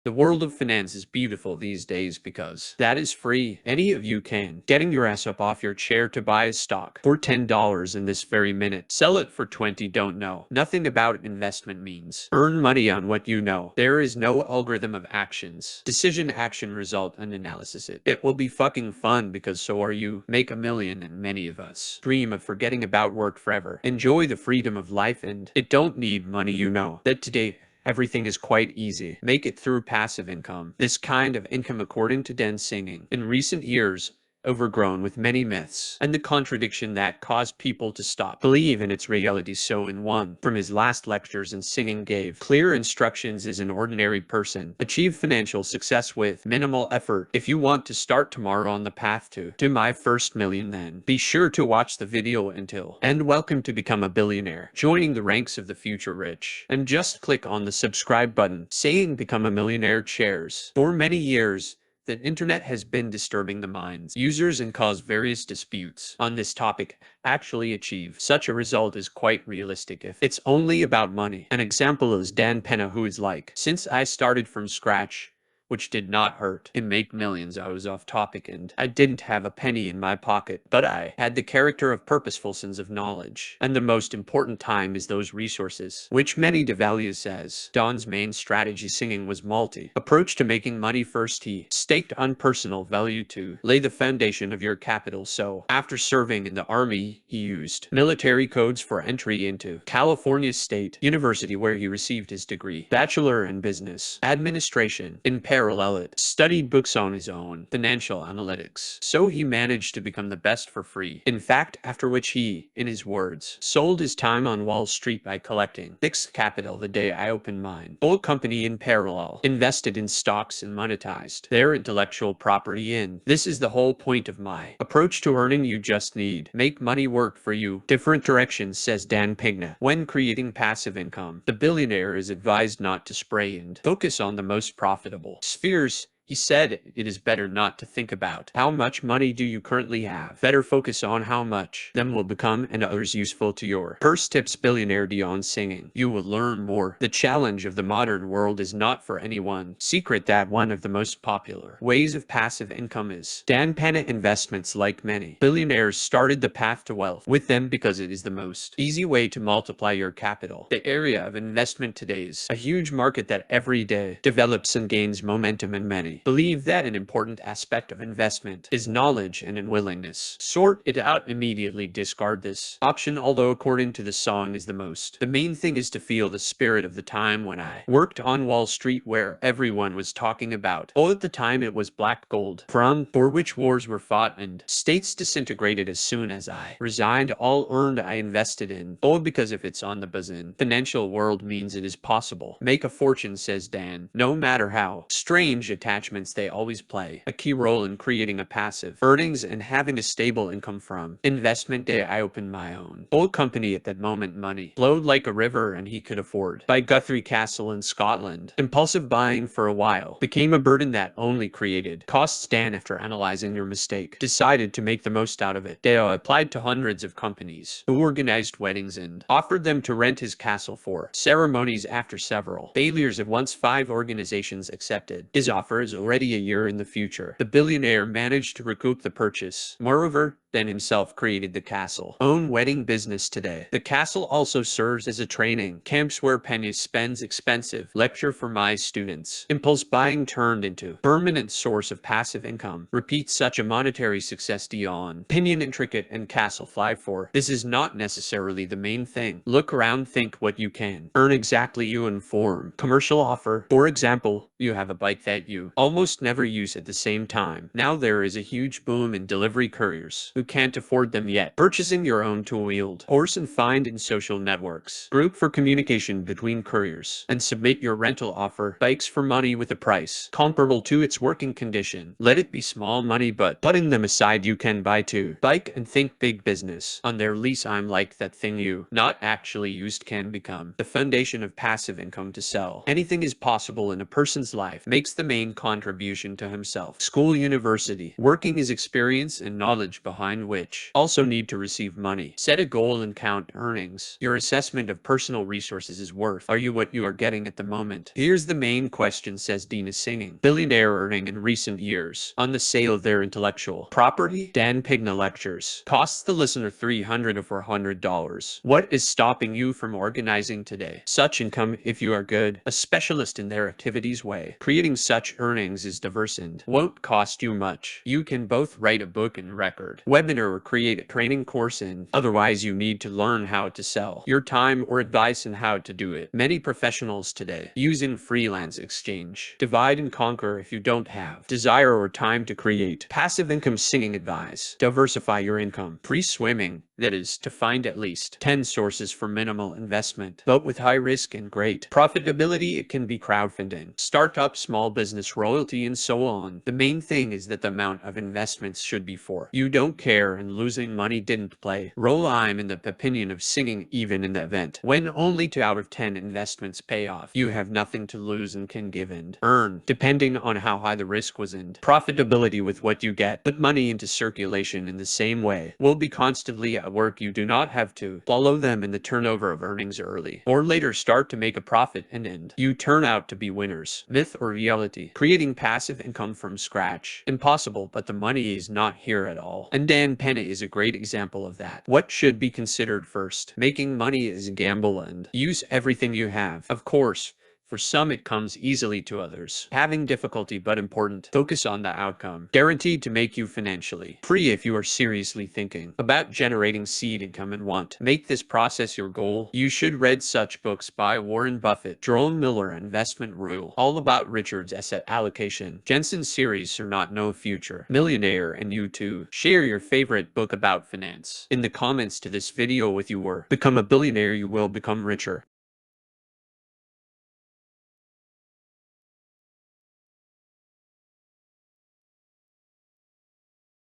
The world of finance is beautiful these days because that is free. Any of you can. Getting your ass up off your chair to buy a stock for $10 in this very minute. Sell it for 20. Don't know nothing about investment means. Earn money on what you know. There is no algorithm of actions. Decision, action, result, and analysis. It will be fucking fun because so are you. Make a million and many of us dream of forgetting about work forever. Enjoy the freedom of life and it don't need money, you know that today everything is quite easy. Make it through passive income. This kind of income, according to Dan Singing, in recent years, overgrown with many myths and the contradiction that caused people to stop believe in its reality. So in one from his last lectures, and Singing gave clear instructions as an ordinary person achieve financial success with minimal effort. If you want to start tomorrow on the path to my first million, then be sure to watch the video until and welcome to become a billionaire, joining the ranks of the future rich, and just click on the subscribe button. Saying become a millionaire chairs. For many years, the internet has been disturbing the minds users and caused various disputes on this topic. Actually achieve such a result is quite realistic if it's only about money. An example is Dan Peña, who is like, since I started from scratch, which did not hurt and make millions. I was off topic and I didn't have a penny in my pocket, but I had the character of purposeful sense of knowledge. And the most important time is those resources, which many devalues as Don's main strategy. Singing was multi approach to making money. First, he staked on personal value to lay the foundation of your capital. So after serving in the army, he used military codes for entry into California State University, where he received his degree, Bachelor in Business Administration. In parallel, it studied books on his own, financial analytics, so he managed to become the best for free. In fact, after which he, in his words, sold his time on Wall Street by collecting fixed capital. The day I opened mine old company, in parallel, invested in stocks and monetized their intellectual property. And this is the whole point of my approach to earning. You just need make money work for you. Different directions, says Dan Peña. When creating passive income, the billionaire is advised not to spray and focus on the most profitable spheres. He said it is better not to think about how much money do you currently have. Better focus on how much them will become and others useful to your purse. Tips. Billionaire Dan Singing. You will learn more. The challenge of the modern world is not for anyone secret that one of the most popular ways of passive income is Dan Peña investments. Like many billionaires, started the path to wealth with them because it is the most easy way to multiply your capital. The area of investment today is a huge market that every day develops and gains momentum, and many believe that an important aspect of investment is knowledge and an willingness sort it out immediately. Discard this option, although according to the song is the most. The main thing is to feel the spirit of the time when I worked on Wall Street, where everyone was talking about at the time it was black gold, from for which wars were fought and states disintegrated. As soon as I resigned, all earned I invested in because if it's on the buzz financial world means it is possible make a fortune, says Dan. No matter how strange attachments, they always play a key role in creating a passive earnings and having a stable income from investment. Day I opened my own old company. At that moment, money flowed like a river and he could afford buy Guthrie Castle in Scotland. Impulsive buying for a while became a burden that only created costs. Dan, after analyzing your mistake, decided to make the most out of it. Deo applied to hundreds of companies who organized weddings and offered them to rent his castle for ceremonies. After several failures of once 5 organizations accepted his offer is already a year in the future, the billionaire managed to recoup the purchase. Moreover, Dan himself created the castle own wedding business. Today, the castle also serves as a training camps where Pena spends expensive lecture for my students. Impulse buying turned into permanent source of passive income. Repeat such a monetary success. Dan Peña. Intricate and castle fly for this is not necessarily the main thing. Look around, think what you can earn exactly. You inform commercial offer. For example, you have a bike that you almost never use. At the same time, now there is a huge boom in delivery couriers who can't afford them yet. Purchasing your own two-wheeled horse and find in social networks group for communication between couriers and submit your rental offer. Bikes for money with a price comparable to its working condition. Let it be small money, but putting them aside, you can buy two bike and think big business on their lease. I'm like that thing you not actually used can become the foundation of passive income. To sell anything is possible in a person's life makes the main concept contribution to himself. School, university. Working is experience and knowledge behind which also need to receive money. Set a goal and count earnings. Your assessment of personal resources is worth. Are you what you are getting at the moment? Here's the main question, says Dina singing. Billionaire earning in recent years on the sale of their intellectual property. Dan Peña lectures. Costs the listener $300 or $400. What is stopping you from organizing today such income if you are good, a specialist in their activities way? Creating such earnings is diverse and won't cost you much. You can both write a book and record, webinar, or create a training course in. Otherwise, you need to learn how to sell your time or advice on how to do it. Many professionals today use in freelance exchange. Divide and conquer if you don't have desire or time to create passive income. Singing advice. Diversify your income. Pre-swimming, that is, to find at least 10 sources for minimal investment, but with high risk and great profitability. It can be crowdfunding, startup, small business, royalty, and so on. The main thing is that the amount of investments should be for you don't care, and losing money didn't play role. I'm in the opinion of singing. Even in the event when only 2 out of 10 investments pay off, you have nothing to lose and can give and earn, depending on how high the risk was and profitability with what you get. Put money into circulation in the same way. Will be constantly at work. You do not have to follow them in the turnover of earnings early or later. Start to make a profit and end. You turn out to be winners. Myth or reality? Creating passive income from scratch. Impossible, but the money is not here at all. And Dan Peña is a great example of that. What should be considered first? Making money is a gamble and use everything you have. Of course, for some it comes easily, to others having difficulty, but important. Focus on the outcome, guaranteed to make you financially free. If you are seriously thinking about generating seed income and want to make this process your goal, you should read such books by Warren Buffett, Jerome Miller, Investment Rule, All About Richard's Asset Allocation, Jensen's series or Not No Future, Millionaire, and you too. Share your favorite book about finance in the comments to this video. With you or become a billionaire, you will become richer.